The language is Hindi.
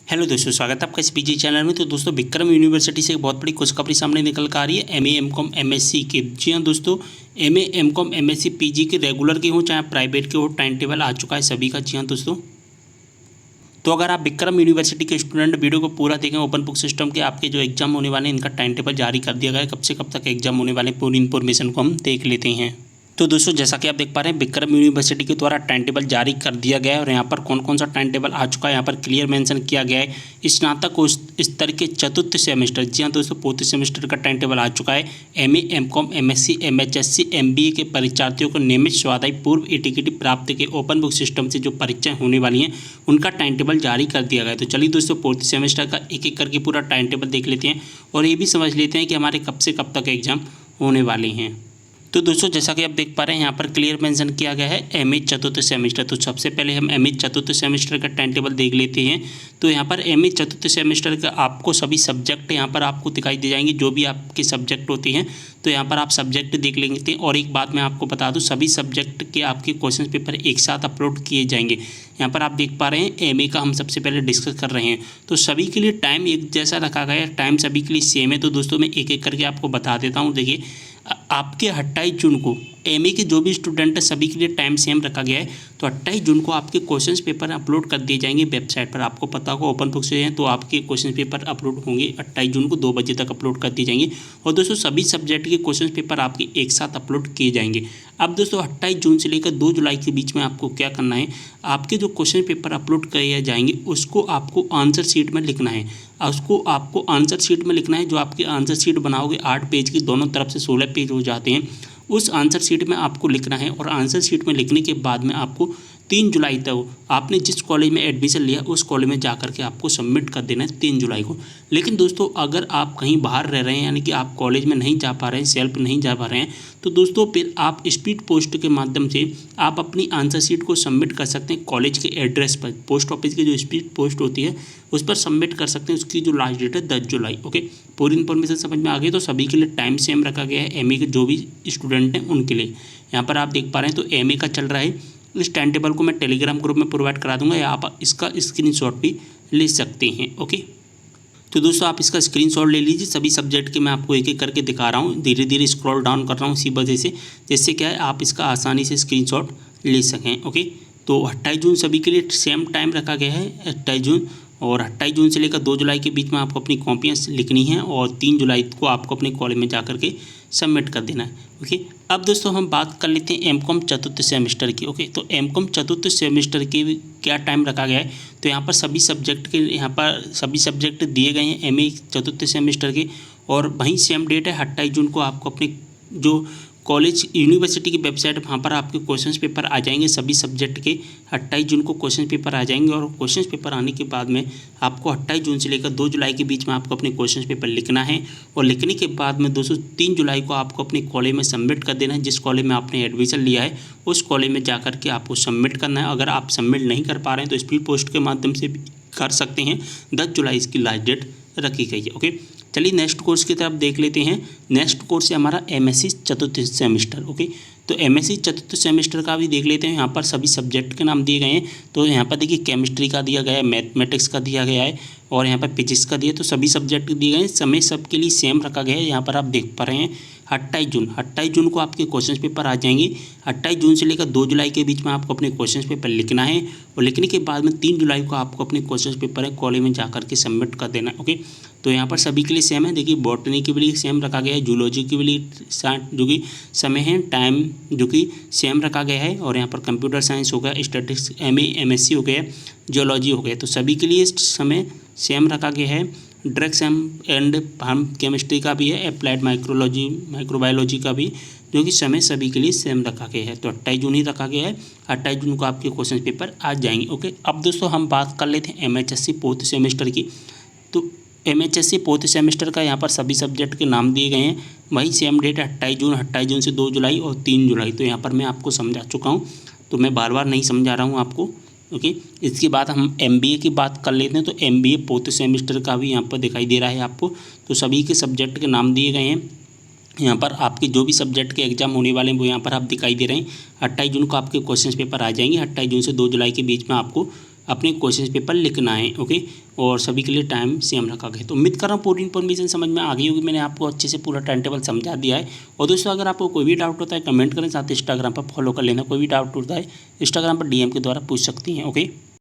हेलो दोस्तों, स्वागत है आपका इस पीजी चैनल में। तो दोस्तों, विक्रम यूनिवर्सिटी से एक बहुत बड़ी खुशखबरी सामने निकल कर आ रही है एमए एमकॉम एमएससी की। जी हाँ दोस्तों, एमए एमकॉम एमएससी पीजी के रेगुलर के हो चाहे प्राइवेट के हो, टाइम टेबल आ चुका है सभी का। जी हाँ दोस्तों, तो अगर आप विक्रम यूनिवर्सिटी के स्टूडेंट वीडियो को पूरा देखें ओपन बुक सिस्टम के, आपके जो एग्जाम होने वाले हैं इनका टाइम टेबल जारी कर दिया गया है। कब से कब तक एग्जाम होने वाले पूरी इन्फॉर्मेशन को हम देख लेते हैं। तो दोस्तों, जैसा कि आप देख पा रहे हैं, विक्रम यूनिवर्सिटी के द्वारा टाइम टेबल जारी कर दिया गया है और यहाँ पर कौन कौन सा टाइम टेबल आ चुका है यहाँ पर क्लियर मेंशन किया गया है। स्नातक स्तर के चतुर्थ सेमेस्टर, जी हाँ दोस्तों, फोर्थ सेमेस्टर का टाइम टेबल आ चुका है। MA MCom MSc MHSc MBA के परीक्षार्थियों को नियमित स्वाध्याय पूर्व एटीकेटी प्राप्त के ओपन बुक सिस्टम से जो परीक्षाएं होने वाली हैं उनका टाइम टेबल जारी कर दिया गया है। तो चलिए दोस्तों, फोर्थ सेमेस्टर का एक एक करके पूरा टाइम टेबल देख लेते हैं और ये भी समझ लेते हैं कि हमारे कब से कब तक एग्जाम होने वाले हैं। तो दोस्तों, जैसा कि आप देख पा रहे हैं यहाँ पर क्लियर मेंशन किया गया है एमए चतुर्थ सेमेस्टर। तो सबसे पहले हम एमए चतुर्थ सेमेस्टर का टाइम टेबल देख लेते हैं। तो यहाँ पर एमए चतुर्थ सेमेस्टर का आपको सभी सब्जेक्ट यहाँ पर आपको दिखाई दे जाएंगे, जो भी आपके सब्जेक्ट होते हैं। तो यहाँ पर आप सब्जेक्ट देख लेंगे। और एक बात मैं आपको बता दूँ, सभी सब्जेक्ट के आपके क्वेश्चन पेपर एक साथ अपलोड किए जाएंगे। यहाँ पर आप देख पा रहे हैं एमए का हम सबसे पहले डिस्कस कर रहे हैं। तो सभी के लिए टाइम एक जैसा रखा गया है, टाइम सभी के लिए सेम है। तो दोस्तों, मैं एक एक करके आपको बता देता हूँ। देखिए, आपके 28 जून को एमए के जो भी स्टूडेंट है सभी के लिए टाइम सेम रखा गया है। तो 28 जून को आपके क्वेश्चंस पेपर अपलोड कर दिए जाएंगे वेबसाइट पर। आपको पता होगा ओपन बुक से हैं तो आपके क्वेश्चन पेपर अपलोड होंगे 28 जून को 2 बजे तक अपलोड कर दिए जाएंगे। और दोस्तों, सभी सब्जेक्ट के क्वेश्चन पेपर आपके एक साथ अपलोड किए जाएंगे। अब दोस्तों, 28 जून से लेकर 2 जुलाई के बीच में आपको क्या करना है, आपके जो क्वेश्चन पेपर अपलोड किए जाएंगे उसको आपको आंसर शीट में लिखना है। उसको आपको आंसर शीट में लिखना है। जो आपके आंसर शीट बनाओगे 8 पेज की, दोनों तरफ से 16 पेज हो जाते हैं, उस आंसर शीट में आपको लिखना है। और आंसर शीट में लिखने के बाद में आपको 3 जुलाई तक आपने जिस कॉलेज में एडमिशन लिया उस कॉलेज में जाकर के आपको सबमिट कर देना है 3 जुलाई को। लेकिन दोस्तों, अगर आप कहीं बाहर रह रहे हैं, यानी कि आप कॉलेज में नहीं जा पा रहे हैं, सेल्फ नहीं जा पा रहे हैं, तो दोस्तों फिर आप स्पीड पोस्ट के माध्यम से आप अपनी आंसर शीट को सबमिट कर सकते हैं कॉलेज के एड्रेस पर। पोस्ट ऑफिस की जो स्पीड पोस्ट होती है उस पर सबमिट कर सकते हैं। उसकी जो लास्ट डेट है 10 जुलाई। ओके, पूरी इन्फॉर्मेशन समझ में आ गई। तो सभी के लिए टाइम सेम रखा गया है एमए के जो भी स्टूडेंट हैं उनके लिए। यहाँ पर आप देख पा रहे हैं, तो एमए का चल रहा है। इस टाइम टेबल को मैं टेलीग्राम ग्रुप में प्रोवाइड करा दूंगा, या आप इसका स्क्रीनशॉट भी ले सकते हैं। ओके, तो दोस्तों आप इसका स्क्रीनशॉट ले लीजिए। सभी सब्जेक्ट के मैं आपको एक एक करके दिखा रहा हूँ, धीरे धीरे स्क्रॉल डाउन कर रहा हूँ इसी वजह से, जिससे क्या है आप इसका आसानी से स्क्रीनशॉट ले सकें। ओके, तो 28 जून सभी के लिए सेम टाइम रखा गया है 28 जून। और 28 जून से लेकर 2 जुलाई के बीच में आपको अपनी कॉपियाँ लिखनी है और 3 जुलाई को आपको अपने कॉलेज में जा के सबमिट कर देना है। ओके, अब दोस्तों हम बात कर लेते हैं एमकॉम चतुर्थ सेमेस्टर की। ओके, तो एमकॉम चतुर्थ सेमेस्टर की क्या टाइम रखा गया है, तो यहाँ पर सभी सब्जेक्ट दिए गए हैं एमए चतुर्थ सेमेस्टर के। और वहीं सेम डेट है 28 जून को आपको अपने जो कॉलेज यूनिवर्सिटी की वेबसाइट वहाँ पर आपके क्वेश्चन पेपर आ जाएंगे सभी सब्जेक्ट के। 28 जून को क्वेश्चन पेपर आ जाएंगे और क्वेश्चन पेपर आने के बाद में आपको 28 जून से लेकर 2 जुलाई के बीच में आपको अपने क्वेश्चन पेपर लिखना है। और लिखने के बाद में दोस्तों 3 जुलाई को आपको अपने कॉलेज में सबमिट कर देना है। जिस कॉलेज में आपने एडमिशन लिया है उस कॉलेज में जाकर के आपको सबमिट करना है। अगर आप सबमिट नहीं कर पा रहे हैं तो स्पीड पोस्ट के माध्यम से भी कर सकते हैं। 10 जुलाई इसकी लास्ट डेट रखी गई है। ओके, चलिए नेक्स्ट कोर्स की तरफ देख लेते हैं। नेक्स्ट कोर्स है हमारा एमएससी चतुर्थ सेमेस्टर। ओके, तो एमएससी चतुर्थ सेमेस्टर का भी देख लेते हैं। यहाँ पर सभी सब्जेक्ट के नाम दिए गए हैं। तो यहाँ पर देखिए केमिस्ट्री का दिया गया है, मैथमेटिक्स का दिया गया है और यहाँ पर फिजिक्स का दिया। तो सभी सब्जेक्ट दिए गए हैं, समय सबके लिए सेम रखा गया है। यहाँ पर आप देख पा रहे हैं 28 जून को आपके क्वेश्चन पेपर आ जाएंगे। 28 जून से लेकर 2 जुलाई के बीच में आपको अपने क्वेश्चन पेपर लिखना है और लिखने के बाद में 3 जुलाई को आपको अपने क्वेश्चन पेपर है कॉलेज में जाकर के सबमिट कर देना है। ओके, तो यहाँ पर सभी के लिए सेम है। देखिए, बॉटनी के लिए सेम रखा गया है, जूलॉजी के लिए जो कि समय है टाइम जो कि सेम रखा गया है। और यहाँ पर कंप्यूटर साइंस हो गया, स्टैटिस्टिक्स एमए एमएससी हो गया, जियोलॉजी हो गया, तो सभी के लिए समय सेम रखा गया है। ड्रग्स एंड फार्म केमिस्ट्री का भी है, अप्लाइड माइक्रोबायोलॉजी का भी, जो कि समय सभी के लिए सेम रखा गया है। तो 28 जून ही रखा गया है। 28 जून को आपके क्वेश्चन पेपर आ जाएंगे। ओके, अब दोस्तों हम बात कर लेते हैं एमएचएससी फोर्थ सेमेस्टर की। तो एमएचएससी फोर्थ सेमेस्टर का यहाँ पर सभी सब्जेक्ट के नाम दिए गए हैं। वही सेम डेट है 28 जून से 2 जुलाई और 3 जुलाई। तो यहाँ पर मैं आपको समझा चुका हूँ, तो मैं बार बार नहीं समझा रहा हूँ आपको। ओके, इसके बाद हम एमबीए की बात कर लेते हैं। तो एमबीए फोर्थ सेमेस्टर का भी यहाँ पर दिखाई दे रहा है आपको। तो सभी के सब्जेक्ट के नाम दिए गए हैं। यहाँ पर आपके जो भी सब्जेक्ट के एग्जाम होने वाले हैं वो यहाँ पर आप दिखाई दे रहे हैं। 28 जून को आपके क्वेश्चन पेपर आ जाएंगे। 28 जून से 2 जुलाई के बीच में आपको अपने क्वेश्चन पेपर लिखना है। ओके, और सभी के लिए टाइम सेम रखा गया। तो उम्मीद कर रहा हूँ पूरी इन्फॉर्मेशन समझ में आ गई होगी। मैंने आपको अच्छे से पूरा टाइम टेबल समझा दिया है। और दोस्तों अगर आपको कोई भी डाउट होता है कमेंट करें, साथ ही इंस्टाग्राम पर फॉलो कर लेना। कोई भी डाउट होता है इंस्टाग्राम पर DM के द्वारा पूछ सकती हैं। ओके।